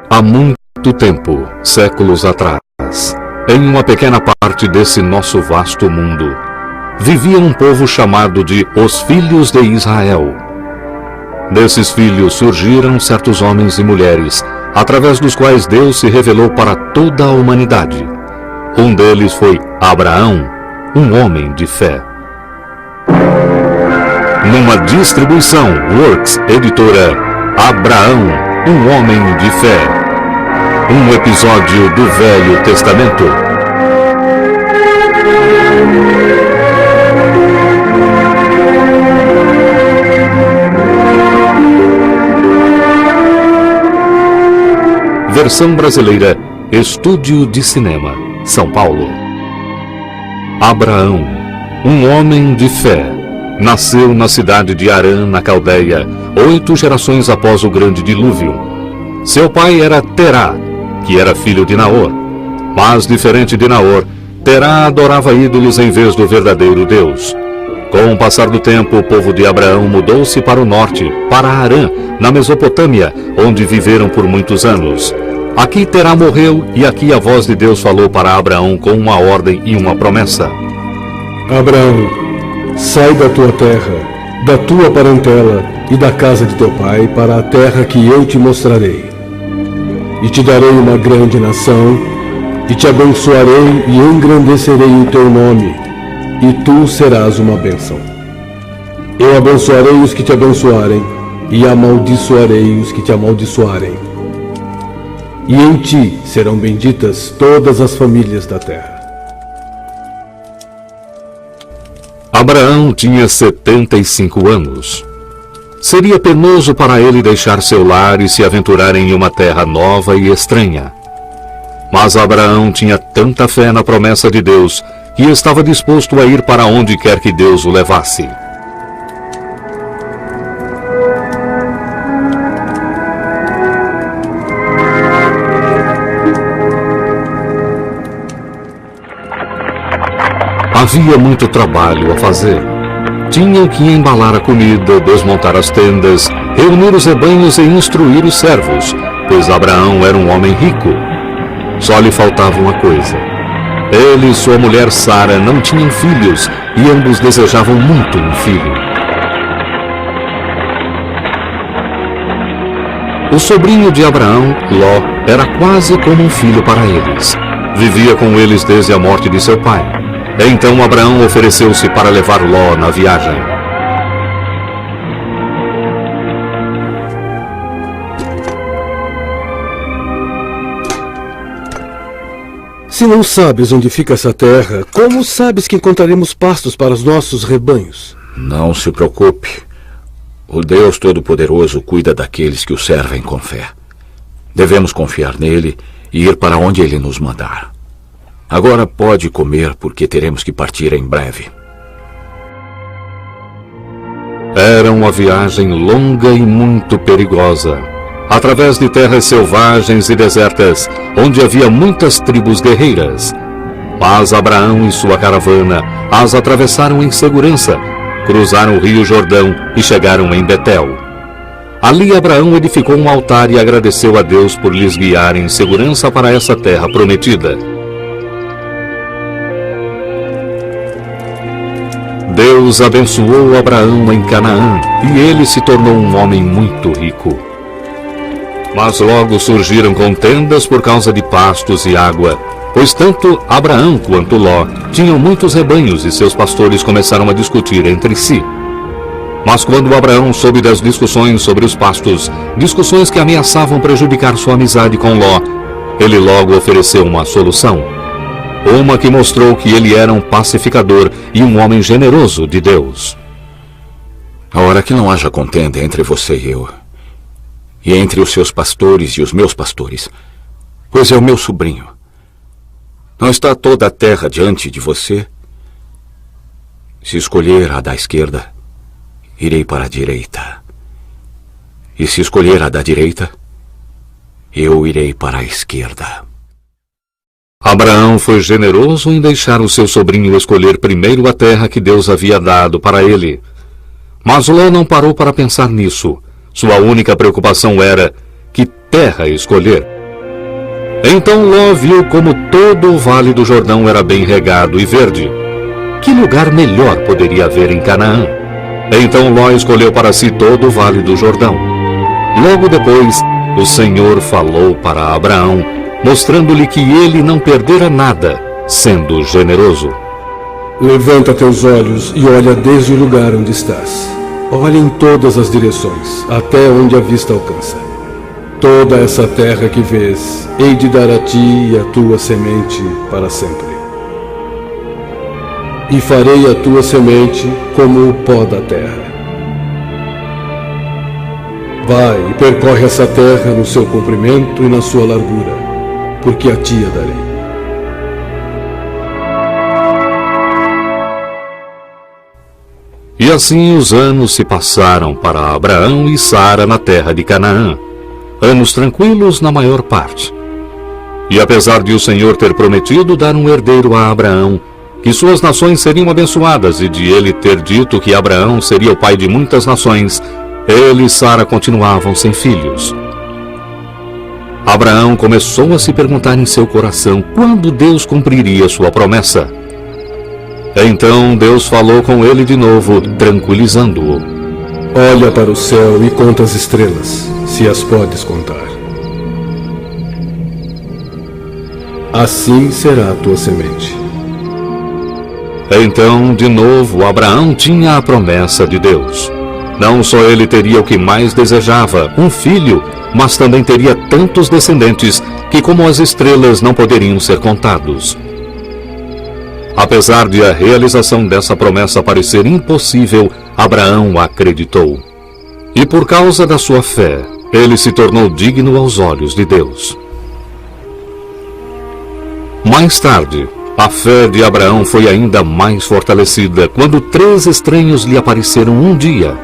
Há muito tempo, séculos atrás, em uma pequena parte desse nosso vasto mundo, vivia um povo chamado de os Filhos de Israel. Desses filhos surgiram certos homens e mulheres, através dos quais Deus se revelou para toda a humanidade. Um deles foi Abraão, um homem de fé. Numa distribuição Works Editora, Abraão, um homem de fé. Um episódio do Velho Testamento. Versão brasileira, Estúdio de Cinema, São Paulo. Abraão, um homem de fé, nasceu na cidade de Harã, na Caldeia, 8 gerações após o grande dilúvio. Seu pai era Terá, que era filho de Naor. Mas, diferente de Naor, Terá adorava ídolos em vez do verdadeiro Deus. Com o passar do tempo, o povo de Abraão mudou-se para o norte, para Harã, na Mesopotâmia, onde viveram por muitos anos. Aqui Terá morreu e aqui a voz de Deus falou para Abraão com uma ordem e uma promessa. Abraão, sai da tua terra, da tua parentela e da casa de teu pai para a terra que eu te mostrarei. E te darei uma grande nação, e te abençoarei e engrandecerei o teu nome, e tu serás uma bênção. Eu abençoarei os que te abençoarem, e amaldiçoarei os que te amaldiçoarem. E em ti serão benditas todas as famílias da terra. Abraão tinha 75 anos. Seria penoso para ele deixar seu lar e se aventurar em uma terra nova e estranha. Mas Abraão tinha tanta fé na promessa de Deus que estava disposto a ir para onde quer que Deus o levasse. Havia muito trabalho a fazer. Tinham que embalar a comida, desmontar as tendas, reunir os rebanhos e instruir os servos, pois Abraão era um homem rico. Só lhe faltava uma coisa. Ele e sua mulher Sara não tinham filhos e ambos desejavam muito um filho. O sobrinho de Abraão, Ló, era quase como um filho para eles. Vivia com eles desde a morte de seu pai. Então Abraão ofereceu-se para levar Ló na viagem. Se não sabes onde fica essa terra, como sabes que encontraremos pastos para os nossos rebanhos? Não se preocupe. O Deus Todo-Poderoso cuida daqueles que o servem com fé. Devemos confiar nele e ir para onde ele nos mandar. Agora pode comer, porque teremos que partir em breve. Era uma viagem longa e muito perigosa, através de terras selvagens e desertas, onde havia muitas tribos guerreiras. Mas Abraão e sua caravana as atravessaram em segurança, cruzaram o rio Jordão e chegaram em Betel. Ali Abraão edificou um altar e agradeceu a Deus por lhes guiar em segurança para essa terra prometida. Deus abençoou Abraão em Canaã e ele se tornou um homem muito rico. Mas logo surgiram contendas por causa de pastos e água, pois tanto Abraão quanto Ló tinham muitos rebanhos e seus pastores começaram a discutir entre si. Mas quando Abraão soube das discussões sobre os pastos, discussões que ameaçavam prejudicar sua amizade com Ló, ele logo ofereceu uma solução. Uma que mostrou que ele era um pacificador e um homem generoso de Deus. Ora, que não haja contenda entre você e eu, e entre os seus pastores e os meus pastores, pois é o meu sobrinho. Não está toda a terra diante de você? Se escolher a da esquerda, irei para a direita. E se escolher a da direita, eu irei para a esquerda. Abraão foi generoso em deixar o seu sobrinho escolher primeiro a terra que Deus havia dado para ele. Mas Ló não parou para pensar nisso. Sua única preocupação era que terra escolher. Então Ló viu como todo o vale do Jordão era bem regado e verde. Que lugar melhor poderia haver em Canaã? Então Ló escolheu para si todo o vale do Jordão. Logo depois, o Senhor falou para Abraão, mostrando-lhe que ele não perdera nada, sendo generoso. Levanta teus olhos e olha desde o lugar onde estás. Olha em todas as direções, até onde a vista alcança. Toda essa terra que vês, hei de dar a ti e a tua semente para sempre. E farei a tua semente como o pó da terra. Vai e percorre essa terra no seu comprimento e na sua largura, porque a ti a darei. E assim os anos se passaram para Abraão e Sara na terra de Canaã, anos tranquilos na maior parte. E apesar de o Senhor ter prometido dar um herdeiro a Abraão, que suas nações seriam abençoadas, e de ele ter dito que Abraão seria o pai de muitas nações, ele e Sara continuavam sem filhos. Abraão começou a se perguntar em seu coração quando Deus cumpriria sua promessa. Então Deus falou com ele de novo, tranquilizando-o. Olha para o céu e conta as estrelas, se as podes contar. Assim será a tua semente. Então, de novo, Abraão tinha a promessa de Deus. Não só ele teria o que mais desejava, um filho, mas também teria tantos descendentes que, como as estrelas, não poderiam ser contados. Apesar de a realização dessa promessa parecer impossível, Abraão acreditou. E por causa da sua fé, ele se tornou digno aos olhos de Deus. Mais tarde, a fé de Abraão foi ainda mais fortalecida quando 3 estranhos lhe apareceram um dia.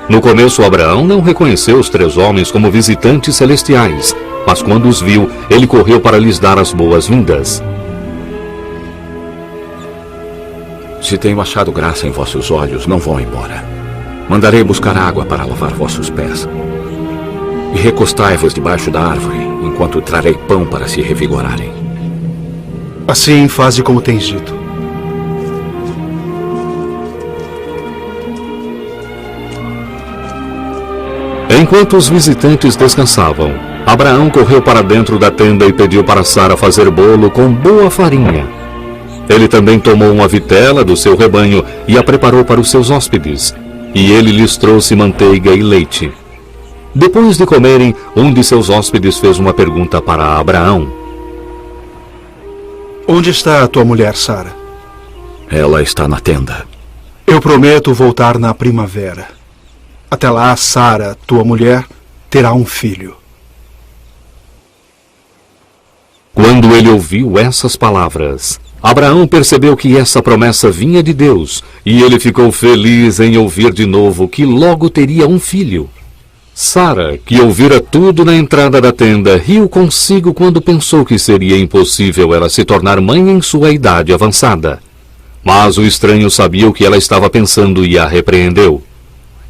No começo, Abraão não reconheceu os 3 homens como visitantes celestiais, mas quando os viu, ele correu para lhes dar as boas-vindas. Se tenho achado graça em vossos olhos, não vão embora. Mandarei buscar água para lavar vossos pés. E recostai-vos debaixo da árvore, enquanto trarei pão para se revigorarem. Assim faze como tens dito. Enquanto os visitantes descansavam, Abraão correu para dentro da tenda e pediu para Sara fazer bolo com boa farinha. Ele também tomou uma vitela do seu rebanho e a preparou para os seus hóspedes, e ele lhes trouxe manteiga e leite. Depois de comerem, um de seus hóspedes fez uma pergunta para Abraão. Onde está a tua mulher, Sara? Ela está na tenda. Eu prometo voltar na primavera. Até lá, Sara, tua mulher, terá um filho. Quando ele ouviu essas palavras, Abraão percebeu que essa promessa vinha de Deus, e ele ficou feliz em ouvir de novo que logo teria um filho. Sara, que ouvira tudo na entrada da tenda, riu consigo quando pensou que seria impossível ela se tornar mãe em sua idade avançada. Mas o estranho sabia o que ela estava pensando e a repreendeu.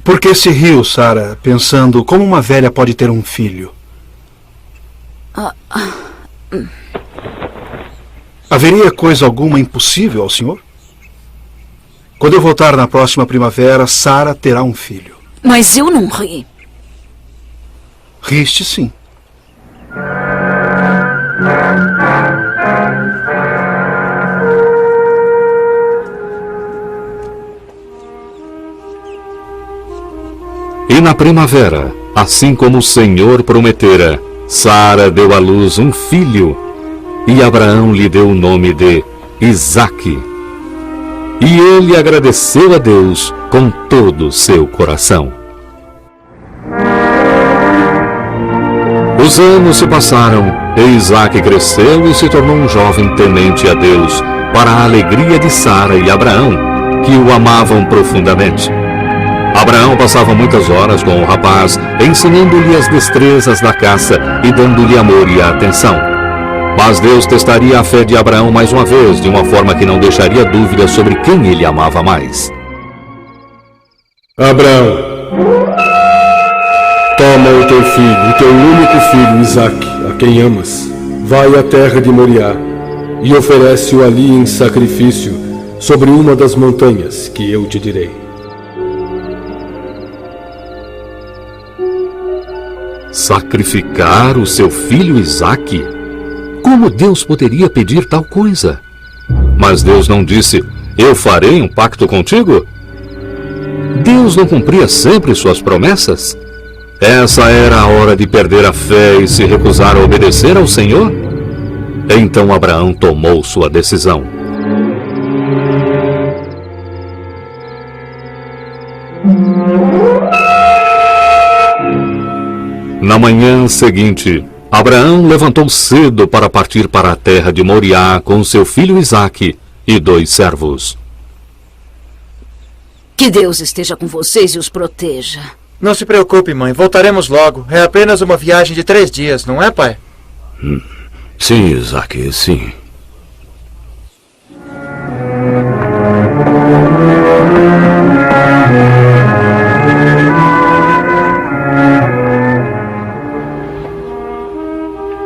Por que se riu, Sara, pensando como uma velha pode ter um filho? Haveria coisa alguma impossível ao senhor? Quando eu voltar na próxima primavera, Sara terá um filho. Mas eu não ri. Riste sim. E na primavera, assim como o Senhor prometera, Sara deu à luz um filho, e Abraão lhe deu o nome de Isaque. E ele agradeceu a Deus com todo o seu coração. Os anos se passaram, e Isaque cresceu e se tornou um jovem temente a Deus, para a alegria de Sara e Abraão, que o amavam profundamente. Abraão passava muitas horas com o rapaz, ensinando-lhe as destrezas da caça e dando-lhe amor e atenção. Mas Deus testaria a fé de Abraão mais uma vez, de uma forma que não deixaria dúvida sobre quem ele amava mais. Abraão, toma o teu filho, o teu único filho, Isaque, a quem amas. vai à terra de Moriá e oferece-o ali em sacrifício sobre uma das montanhas que eu te direi. Sacrificar o seu filho Isaque? Como Deus poderia pedir tal coisa? Mas Deus não disse, eu farei um pacto contigo? Deus não cumpria sempre suas promessas? Essa era a hora de perder a fé e se recusar a obedecer ao Senhor? Então Abraão tomou sua decisão. Na manhã seguinte, Abraão levantou cedo para partir para a terra de Moriá com seu filho Isaque e 2 servos. Que Deus esteja com vocês e os proteja. Não se preocupe, mãe. Voltaremos logo. É apenas uma viagem de 3 dias, não é, pai? Sim, Isaque, sim.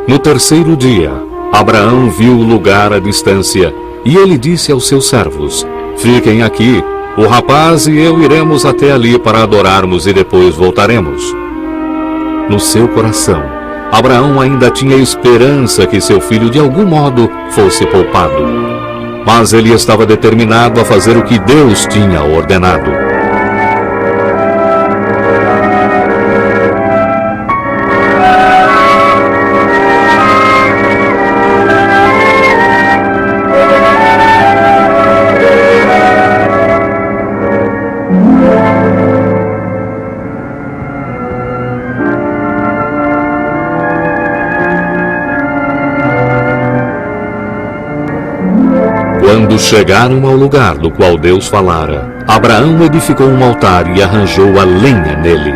No terceiro dia, Abraão viu o lugar à distância e ele disse aos seus servos, fiquem aqui, o rapaz e eu iremos até ali para adorarmos e depois voltaremos. No seu coração, Abraão ainda tinha esperança que seu filho de algum modo fosse poupado. Mas ele estava determinado a fazer o que Deus tinha ordenado. Quando chegaram ao lugar do qual Deus falara, Abraão edificou um altar e arranjou a lenha nele.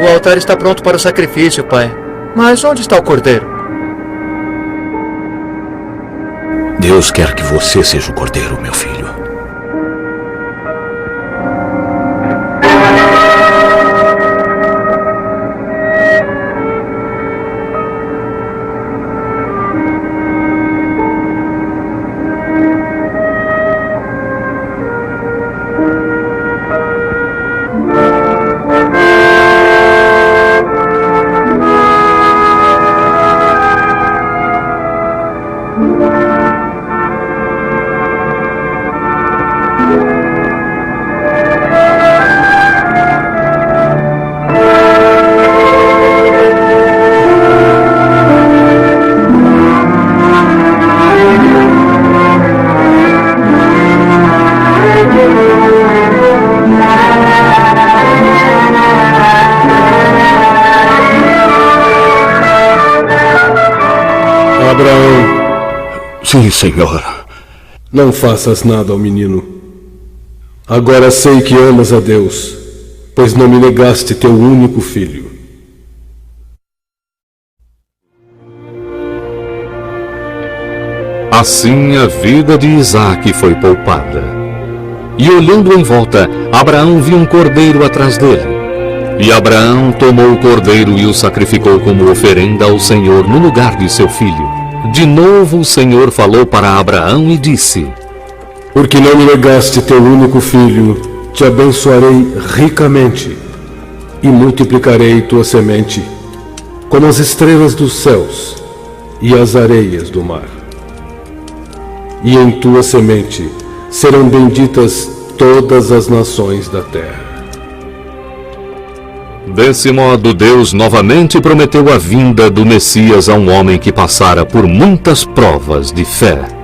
O altar está pronto para o sacrifício, pai. Mas onde está o cordeiro? Deus quer que você seja o cordeiro, meu filho. Abraão, Sim, Senhor. não faças nada ao menino. Agora sei que amas a Deus, pois não me negaste teu único filho. Assim a vida de Isaque foi poupada. E olhando em volta, Abraão viu um cordeiro atrás dele. E Abraão tomou o cordeiro e o sacrificou como oferenda ao Senhor no lugar de seu filho. De novo o Senhor falou para Abraão e disse: Porque não me negaste teu único filho, te abençoarei ricamente e multiplicarei tua semente como as estrelas dos céus e as areias do mar. E em tua semente serão benditas todas as nações da terra. Desse modo, Deus novamente prometeu a vinda do Messias a um homem que passara por muitas provas de fé.